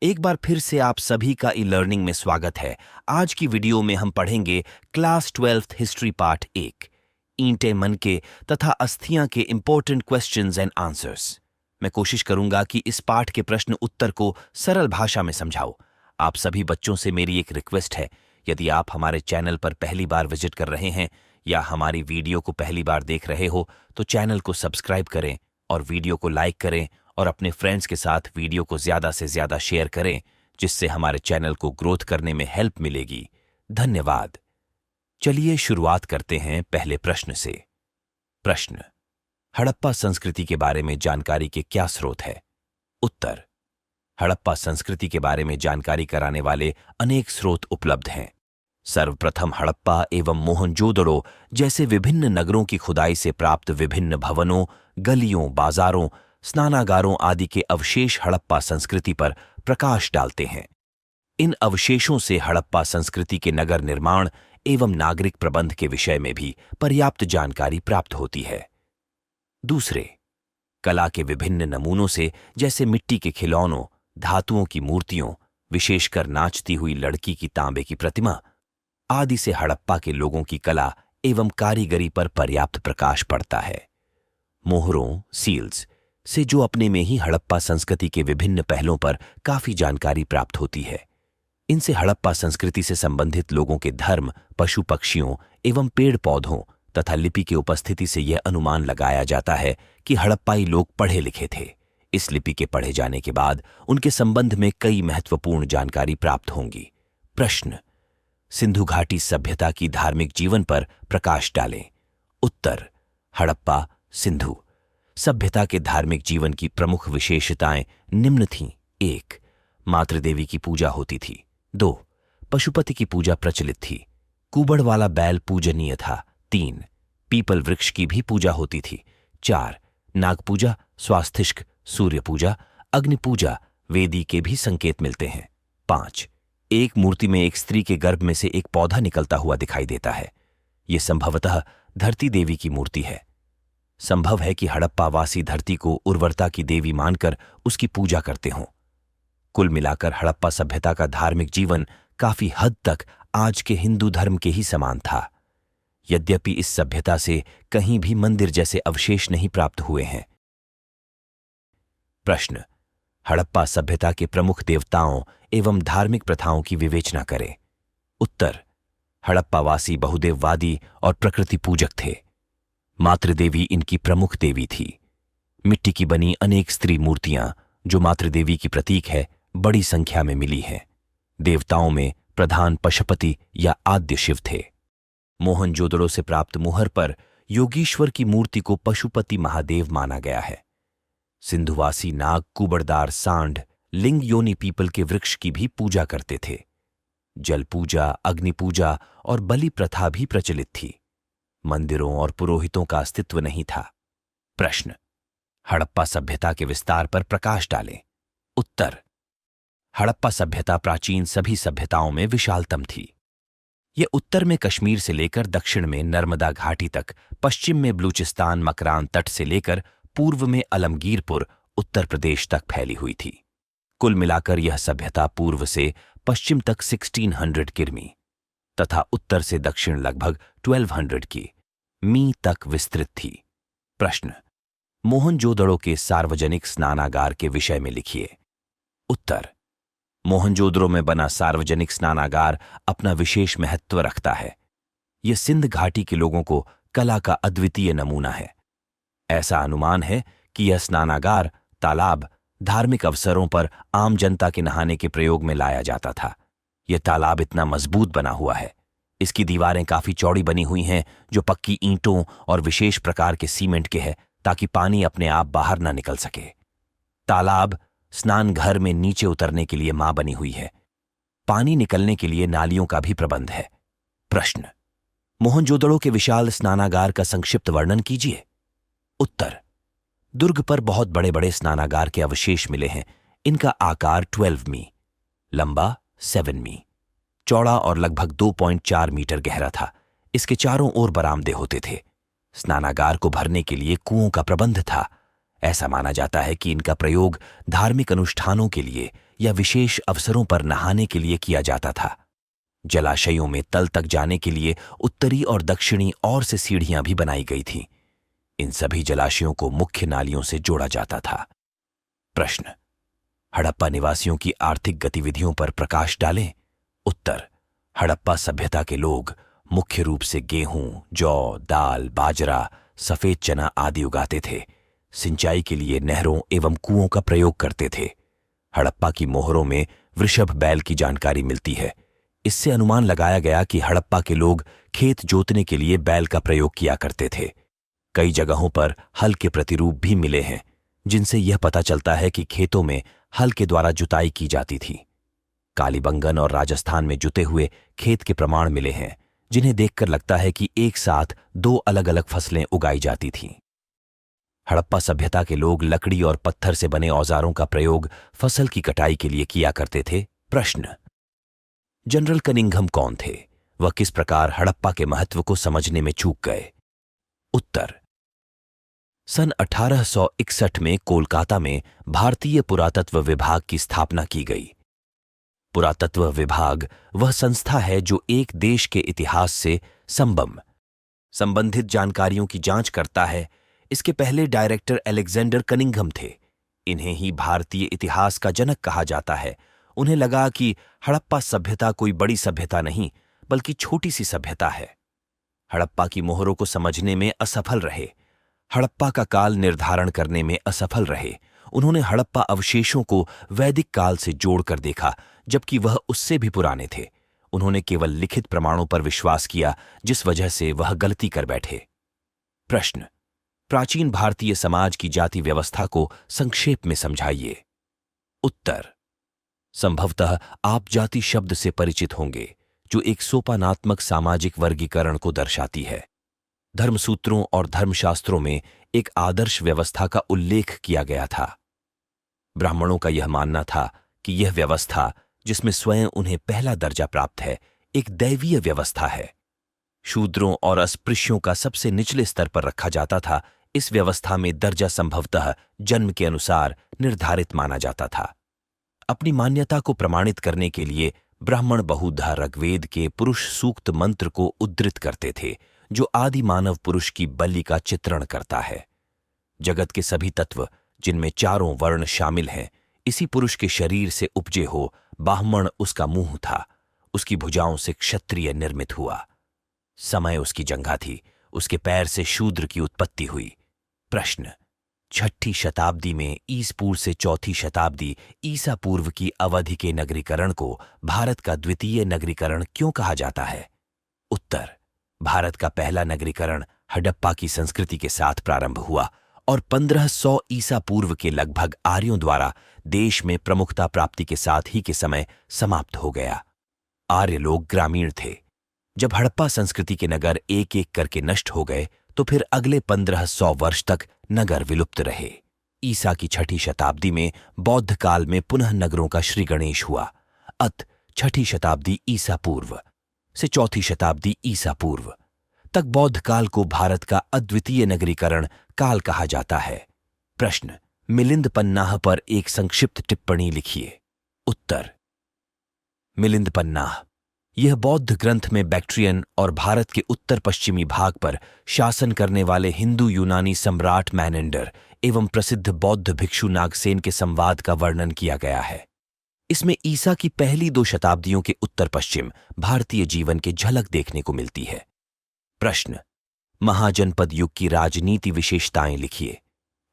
एक बार फिर से आप सभी का ई लर्निंग में स्वागत है। आज की वीडियो में हम पढ़ेंगे क्लास 12th हिस्ट्री पार्ट 1 ईंटें मन के तथा अस्थियां के इंपॉर्टेंट क्वेश्चंस एंड आंसर्स। मैं कोशिश करूंगा कि इस पाठ के प्रश्न उत्तर को सरल भाषा में समझाऊं। आप सभी बच्चों से मेरी एक रिक्वेस्ट है, यदि आप हमारे चैनल पर पहली बार विजिट कर रहे हैं या हमारी वीडियो को पहली बार देख रहे हो तो चैनल को सब्सक्राइब करें और वीडियो को लाइक करें और अपने फ्रेंड्स के साथ वीडियो को ज्यादा से ज्यादा शेयर करें, जिससे हमारे चैनल को ग्रोथ करने में हेल्प मिलेगी। धन्यवाद। चलिए शुरुआत करते हैं पहले प्रश्न से। प्रश्न: हड़प्पा संस्कृति के बारे में जानकारी के क्या स्रोत है? उत्तर: हड़प्पा संस्कृति के बारे में जानकारी कराने वाले अनेक स्रोत उपलब्ध हैं। सर्वप्रथम हड़प्पा एवं मोहनजोदड़ो जैसे विभिन्न नगरों की खुदाई से प्राप्त विभिन्न भवनों, गलियों, बाजारों, स्नानागारों आदि के अवशेष हड़प्पा संस्कृति पर प्रकाश डालते हैं। इन अवशेषों से हड़प्पा संस्कृति के नगर निर्माण एवं नागरिक प्रबंध के विषय में भी पर्याप्त जानकारी प्राप्त होती है। दूसरे, कला के विभिन्न नमूनों से जैसे मिट्टी के खिलौनों, धातुओं की मूर्तियों, विशेषकर नाचती हुई लड़की की तांबे की प्रतिमा आदि से हड़प्पा के लोगों की कला एवं कारीगरी पर पर्याप्त प्रकाश पड़ता है। मोहरों, सील्स से जो अपने में ही हड़प्पा संस्कृति के विभिन्न पहलों पर काफी जानकारी प्राप्त होती है। इनसे हड़प्पा संस्कृति से संबंधित लोगों के धर्म, पशु पक्षियों एवं पेड़ पौधों तथा लिपि की उपस्थिति से यह अनुमान लगाया जाता है कि हड़प्पाई लोग पढ़े लिखे थे। इस लिपि के पढ़े जाने के बाद उनके संबंध में कई महत्वपूर्ण जानकारी प्राप्त होंगी। प्रश्न: सिंधु घाटी सभ्यता की धार्मिक जीवन पर प्रकाश डालें। उत्तर: हड़प्पा सिंधु सभ्यता के धार्मिक जीवन की प्रमुख विशेषताएं निम्न थीं। 1. मातृदेवी की पूजा होती थी। 2. पशुपति की पूजा प्रचलित थी। कुबड़ वाला बैल पूजनीय था। 3. पीपल वृक्ष की भी पूजा होती थी। 4. नाग पूजा, स्वास्तिष्क, सूर्य पूजा, अग्नि पूजा, वेदी के भी संकेत मिलते हैं। 5. एक मूर्ति में एक स्त्री के गर्भ में से एक पौधा निकलता हुआ दिखाई देता है। यह संभवतः धरती देवी की मूर्ति है। संभव है कि हड़प्पावासी धरती को उर्वरता की देवी मानकर उसकी पूजा करते हों। कुल मिलाकर हड़प्पा सभ्यता का धार्मिक जीवन काफी हद तक आज के हिंदू धर्म के ही समान था। यद्यपि इस सभ्यता से कहीं भी मंदिर जैसे अवशेष नहीं प्राप्त हुए हैं। प्रश्न: हड़प्पा सभ्यता के प्रमुख देवताओं एवं धार्मिक प्रथाओं की विवेचना करें। उत्तर: हड़प्पावासी बहुदेववादी और प्रकृति पूजक थे। मातृदेवी इनकी प्रमुख देवी थी। मिट्टी की बनी अनेक स्त्री मूर्तियां जो मातृदेवी की प्रतीक है, बड़ी संख्या में मिली हैं। देवताओं में प्रधान पशुपति या आद्य शिव थे। मोहनजोदड़ो से प्राप्त मुहर पर योगीश्वर की मूर्ति को पशुपति महादेव माना गया है। सिंधुवासी नाग, कुबड़दार सांड, लिंग योनि पीपल के वृक्ष की भी पूजा करते थे। जल पूजा, अग्नि पूजा और बलि प्रथा भी प्रचलित थी। मंदिरों और पुरोहितों का अस्तित्व नहीं था। प्रश्न: हड़प्पा सभ्यता के विस्तार पर प्रकाश डालें। उत्तर: हड़प्पा सभ्यता प्राचीन सभी सभ्यताओं में विशालतम थी। यह उत्तर में कश्मीर से लेकर दक्षिण में नर्मदा घाटी तक, पश्चिम में बलूचिस्तान मकरान तट से लेकर पूर्व में अलमगीरपुर उत्तर प्रदेश तक फैली हुई थी। कुल मिलाकर यह सभ्यता पूर्व से पश्चिम तक 1600 किमी तथा उत्तर से दक्षिण लगभग 1200 की मी तक विस्तृत थी। प्रश्न: मोहनजोदड़ो के सार्वजनिक स्नानागार के विषय में लिखिए। उत्तर: मोहनजोदड़ो में बना सार्वजनिक स्नानागार अपना विशेष महत्व रखता है। यह सिंध घाटी के लोगों को कला का अद्वितीय नमूना है। ऐसा अनुमान है कि यह स्नानागार तालाब धार्मिक अवसरों पर आम जनता के नहाने के प्रयोग में लाया जाता था। यह तालाब इतना मजबूत बना हुआ है, इसकी दीवारें काफी चौड़ी बनी हुई हैं, जो पक्की ईंटों और विशेष प्रकार के सीमेंट के है, ताकि पानी अपने आप बाहर न निकल सके। तालाब स्नान घर में नीचे उतरने के लिए मां बनी हुई है। पानी निकलने के लिए नालियों का भी प्रबंध है। प्रश्न: मोहनजोदड़ो के विशाल स्नानागार का संक्षिप्त वर्णन कीजिए। उत्तर: दुर्ग पर बहुत बड़े बड़े स्नानागार के अवशेष मिले हैं। इनका आकार 12 मी, लंबा 7 मी, चौड़ा और लगभग 2.4 मीटर गहरा था। इसके चारों ओर बरामदे होते थे। स्नानागार को भरने के लिए कुओं का प्रबंध था। ऐसा माना जाता है कि इनका प्रयोग धार्मिक अनुष्ठानों के लिए या विशेष अवसरों पर नहाने के लिए किया जाता था। जलाशयों में तल तक जाने के लिए उत्तरी और दक्षिणी ओर से सीढ़ियां भी बनाई गई थीं। इन सभी जलाशयों को मुख्य नालियों से जोड़ा जाता था। प्रश्न, हड़प्पा निवासियों की आर्थिक गतिविधियों पर प्रकाश डालें। उत्तर, हड़प्पा सभ्यता के लोग मुख्य रूप से गेहूं, जौ, दाल, बाजरा, सफेद चना आदि उगाते थे। सिंचाई के लिए नहरों एवं कुओं का प्रयोग करते थे। हड़प्पा की मोहरों में वृषभ बैल की जानकारी मिलती है। इससे अनुमान लगाया गया कि हड़प्पा के लोग खेत जोतने के लिए बैल का प्रयोग किया करते थे। कई जगहों पर हल के प्रतिरूप भी मिले हैं, जिनसे यह पता चलता है कि खेतों में हल के द्वारा जुताई की जाती थी। कालीबंगन और राजस्थान में जुते हुए खेत के प्रमाण मिले हैं, जिन्हें देखकर लगता है कि एक साथ दो अलग अलग फसलें उगाई जाती थीं। हड़प्पा सभ्यता के लोग लकड़ी और पत्थर से बने औजारों का प्रयोग फसल की कटाई के लिए किया करते थे। प्रश्न, जनरल कनिंघम कौन थे? वह किस प्रकार हड़प्पा के महत्व को समझने में चूक गए? उत्तर, सन 1861 में कोलकाता में भारतीय पुरातत्व विभाग की स्थापना की गई। पुरातत्व विभाग वह संस्था है जो एक देश के इतिहास से संबंधित जानकारियों की जांच करता है। इसके पहले डायरेक्टर अलेक्जेंडर कनिंघम थे। इन्हें ही भारतीय इतिहास का जनक कहा जाता है। उन्हें लगा कि हड़प्पा सभ्यता कोई बड़ी सभ्यता नहीं, बल्कि छोटी सी सभ्यता है। हड़प्पा की मोहरों को समझने में असफल रहे, हड़प्पा का काल निर्धारण करने में असफल रहे। उन्होंने हड़प्पा अवशेषों को वैदिक काल से जोड़कर देखा, जबकि वह उससे भी पुराने थे। उन्होंने केवल लिखित प्रमाणों पर विश्वास किया, जिस वजह से वह गलती कर बैठे। प्रश्न, प्राचीन भारतीय समाज की जाति व्यवस्था को संक्षेप में समझाइए। उत्तर, संभवतः आप जाति शब्द से परिचित होंगे, जो एक सोपानात्मक सामाजिक वर्गीकरण को दर्शाती है। धर्मसूत्रों और धर्मशास्त्रों में एक आदर्श व्यवस्था का उल्लेख किया गया था। ब्राह्मणों का यह मानना था कि यह व्यवस्था, जिसमें स्वयं उन्हें पहला दर्जा प्राप्त है, एक दैवीय व्यवस्था है। शूद्रों और अस्पृश्यों का सबसे निचले स्तर पर रखा जाता था। इस व्यवस्था में दर्जा संभवतः जन्म के अनुसार निर्धारित माना जाता था। अपनी मान्यता को प्रमाणित करने के लिए ब्राह्मण बहुधा ऋग्वेद के पुरुष सूक्त मंत्र को उद्धृत करते थे, जो आदि मानव पुरुष की बलि का चित्रण करता है। जगत के सभी तत्व, जिनमें चारों वर्ण शामिल हैं, इसी पुरुष के शरीर से उपजे हो। ब्राह्मण उसका मुंह था, उसकी भुजाओं से क्षत्रिय निर्मित हुआ। समय उसकी जंघा थी, उसके पैर से शूद्र की उत्पत्ति हुई। प्रश्न, 6ठी शताब्दी में ईसपूर्व से 4थी शताब्दी ईसा पूर्व की अवधि के नगरीकरण को भारत का द्वितीय नगरीकरण क्यों कहा जाता है? उत्तर, भारत का पहला नगरीकरण हड़प्पा की संस्कृति के साथ प्रारंभ हुआ और 1500 ईसा पूर्व के लगभग आर्यों द्वारा देश में प्रमुखता प्राप्ति के साथ ही के समय समाप्त हो गया। आर्य लोग ग्रामीण थे। जब हड़प्पा संस्कृति के नगर एक एक करके नष्ट हो गए, तो फिर अगले 1500 वर्ष तक नगर विलुप्त रहे। ईसा की 6ठी शताब्दी में बौद्ध काल में पुनः नगरों का श्री गणेश हुआ। अत 6ठी शताब्दी ईसा पूर्व से 4थी शताब्दी ईसा पूर्व तक बौद्ध काल को भारत का अद्वितीय नगरीकरण काल कहा जाता है। प्रश्न, मिलिंद पन्नाह पर एक संक्षिप्त टिप्पणी लिखिए। उत्तर, मिलिंद पन्नाह यह बौद्ध ग्रंथ में बैक्ट्रियन और भारत के उत्तर पश्चिमी भाग पर शासन करने वाले हिंदू यूनानी सम्राट मैनेंडर एवं प्रसिद्ध बौद्ध भिक्षु नागसेन के संवाद का वर्णन किया गया है। इसमें ईसा की पहली 2 शताब्दियों के उत्तर पश्चिम भारतीय जीवन की झलक देखने को मिलती है। प्रश्न, महाजनपद युग की राजनीति विशेषताएं लिखिए।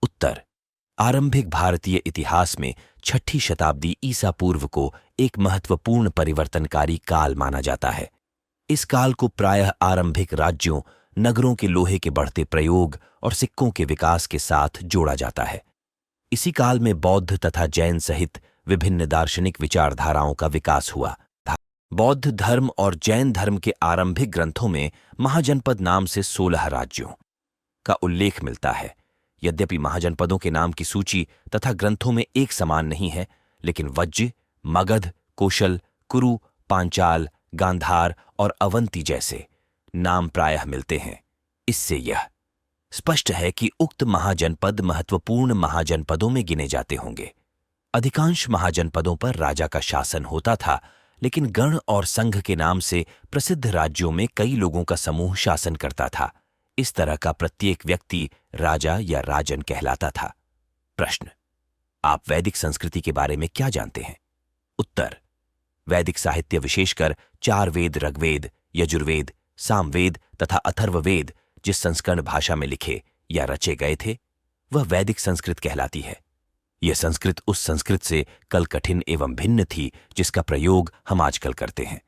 उत्तर, आरंभिक भारतीय इतिहास में 6ठी शताब्दी ईसा पूर्व को एक महत्वपूर्ण परिवर्तनकारी काल माना जाता है। इस काल को प्रायः आरंभिक राज्यों, नगरों के लोहे के बढ़ते प्रयोग और सिक्कों के विकास के साथ जोड़ा जाता है। इसी काल में बौद्ध तथा जैन सहित विभिन्न दार्शनिक विचारधाराओं का विकास हुआ। बौद्ध धर्म और जैन धर्म के आरंभिक ग्रंथों में महाजनपद नाम से 16 राज्यों का उल्लेख मिलता है। यद्यपि महाजनपदों के नाम की सूची तथा ग्रंथों में एक समान नहीं है, लेकिन वज्ज, मगध, कोशल, कुरु, पांचाल, गांधार और अवंती जैसे नाम प्रायः मिलते हैं। इससे यह स्पष्ट है कि उक्त महाजनपद महत्वपूर्ण महाजनपदों में गिने जाते होंगे। अधिकांश महाजनपदों पर राजा का शासन होता था, लेकिन गण और संघ के नाम से प्रसिद्ध राज्यों में कई लोगों का समूह शासन करता था। इस तरह का प्रत्येक व्यक्ति राजा या राजन कहलाता था। प्रश्न: आप वैदिक संस्कृति के बारे में क्या जानते हैं? उत्तर: वैदिक साहित्य विशेषकर 4 वेद ऋग्वेद, यजुर्वेद, सामवेद तथा अथर्ववेद जिस संस्करण भाषा में लिखे या रचे गए थे वह वैदिक संस्कृत कहलाती है। यह संस्कृत उस संस्कृत से कल कठिन एवं भिन्न थी जिसका प्रयोग हम आजकल करते हैं।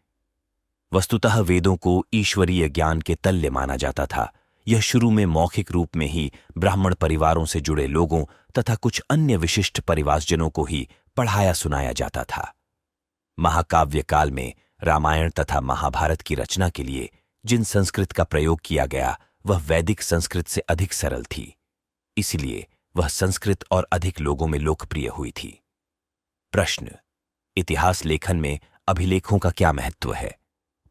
वस्तुतः वेदों को ईश्वरीय ज्ञान के तल्य माना जाता था। यह शुरू में मौखिक रूप में ही ब्राह्मण परिवारों से जुड़े लोगों तथा कुछ अन्य विशिष्ट परिवारजनों को ही पढ़ाया सुनाया जाता था। महाकाव्य काल में रामायण तथा महाभारत की रचना के लिए जिन संस्कृत का प्रयोग किया गया वह वैदिक संस्कृत से अधिक सरल थी, इसलिए वह संस्कृत और अधिक लोगों में लोकप्रिय हुई थी। प्रश्न: इतिहास लेखन में अभिलेखों का क्या महत्व है?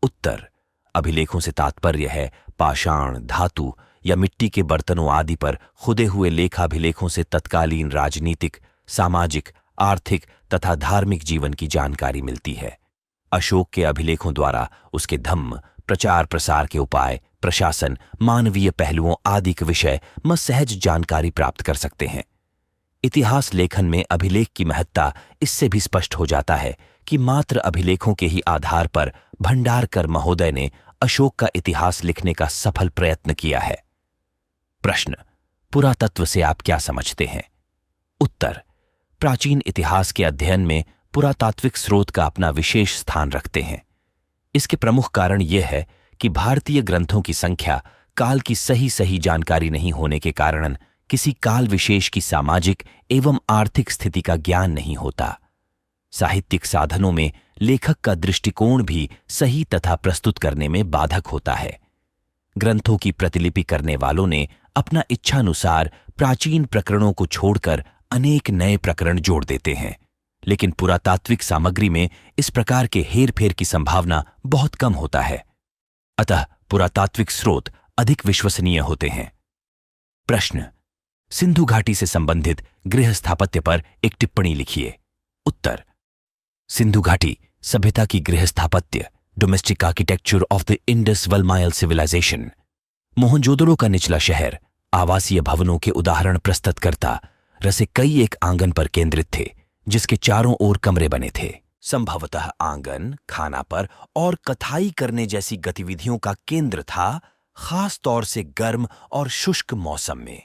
उत्तर: अभिलेखों से तात्पर्य है पाषाण, धातु या मिट्टी के बर्तनों आदि पर खुदे हुए लेखाभिलेखों से तत्कालीन राजनीतिक, सामाजिक, आर्थिक तथा धार्मिक जीवन की जानकारी मिलती है। अशोक के अभिलेखों द्वारा उसके धम्म, प्रचार प्रसार के उपाय, प्रशासन, मानवीय पहलुओं आदि के विषय में सहज जानकारी प्राप्त कर सकते हैं। इतिहास लेखन में अभिलेख की महत्ता इससे भी स्पष्ट हो जाता है कि मात्र अभिलेखों के ही आधार पर भंडारकर महोदय ने अशोक का इतिहास लिखने का सफल प्रयत्न किया है। प्रश्न: पुरातत्व से आप क्या समझते हैं? उत्तर: प्राचीन इतिहास के अध्ययन में पुरातात्विक स्रोत का अपना विशेष स्थान रखते हैं। इसके प्रमुख कारण यह है कि भारतीय ग्रंथों की संख्या काल की सही जानकारी नहीं होने के कारण किसी काल विशेष की सामाजिक एवं आर्थिक स्थिति का ज्ञान नहीं होता। साहित्यिक साधनों में लेखक का दृष्टिकोण भी सही तथा प्रस्तुत करने में बाधक होता है। ग्रंथों की प्रतिलिपि करने वालों ने अपना इच्छानुसार प्राचीन प्रकरणों को छोड़कर अनेक नए प्रकरण जोड़ देते हैं, लेकिन पुरातात्विक सामग्री में इस प्रकार के हेरफेर की संभावना बहुत कम होता है। अतः पुरातात्विक स्रोत अधिक विश्वसनीय होते हैं। प्रश्न: सिंधु घाटी से संबंधित गृह स्थापत्य पर एक टिप्पणी लिखिए। उत्तर: सिंधु घाटी सभ्यता की गृह स्थापत्य, domestic architecture of the Indus वलमायल सिविलाइजेशन, मोहनजोदड़ो का निचला शहर आवासीय भवनों के उदाहरण प्रस्तुत करता रसे कई एक आंगन पर केंद्रित थे जिसके चारों ओर कमरे बने थे। संभवतः आंगन, खाना पर और कथाई करने जैसी गतिविधियों का केंद्र था, खास तौर से गर्म और शुष्क मौसम में।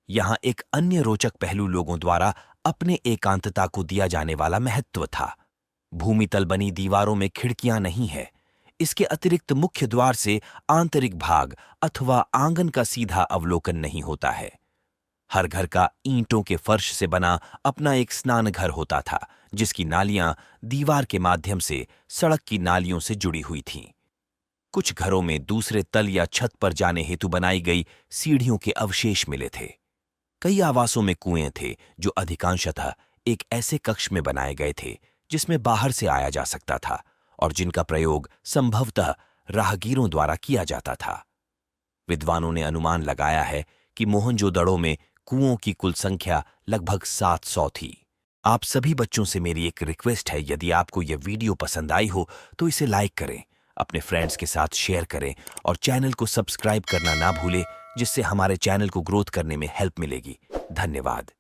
यहां एक अन्य रोचक पहलू लोगों द्वारा अपने एकांतता को दिया जाने वाला महत्व था। भूमितल बनी दीवारों में खिड़कियां नहीं है। इसके अतिरिक्त मुख्य द्वार से आंतरिक भाग अथवा आंगन का सीधा अवलोकन नहीं होता है। हर घर का ईंटों के फर्श से बना अपना एक स्नान घर होता था, जिसकी नालियां दीवार के माध्यम से सड़क की नालियों से जुड़ी हुई थीं। कुछ घरों में दूसरे तल या छत पर जाने हेतु बनाई गई सीढ़ियों के अवशेष मिले थे। कई आवासों में कुएं थे जो अधिकांशतः एक ऐसे कक्ष में बनाए गए थे जिसमें बाहर से आया जा सकता था और जिनका प्रयोग संभवतः राहगीरों द्वारा किया जाता था। विद्वानों ने अनुमान लगाया है कि मोहनजोदड़ो में कुओं की कुल संख्या लगभग 700 थी। आप सभी बच्चों से मेरी एक रिक्वेस्ट है, यदि आपको यह वीडियो पसंद आई हो तो इसे लाइक करें, अपने फ्रेंड्स के साथ शेयर करें और चैनल को सब्सक्राइब करना ना भूलें, जिससे हमारे चैनल को ग्रोथ करने में हेल्प मिलेगी। धन्यवाद।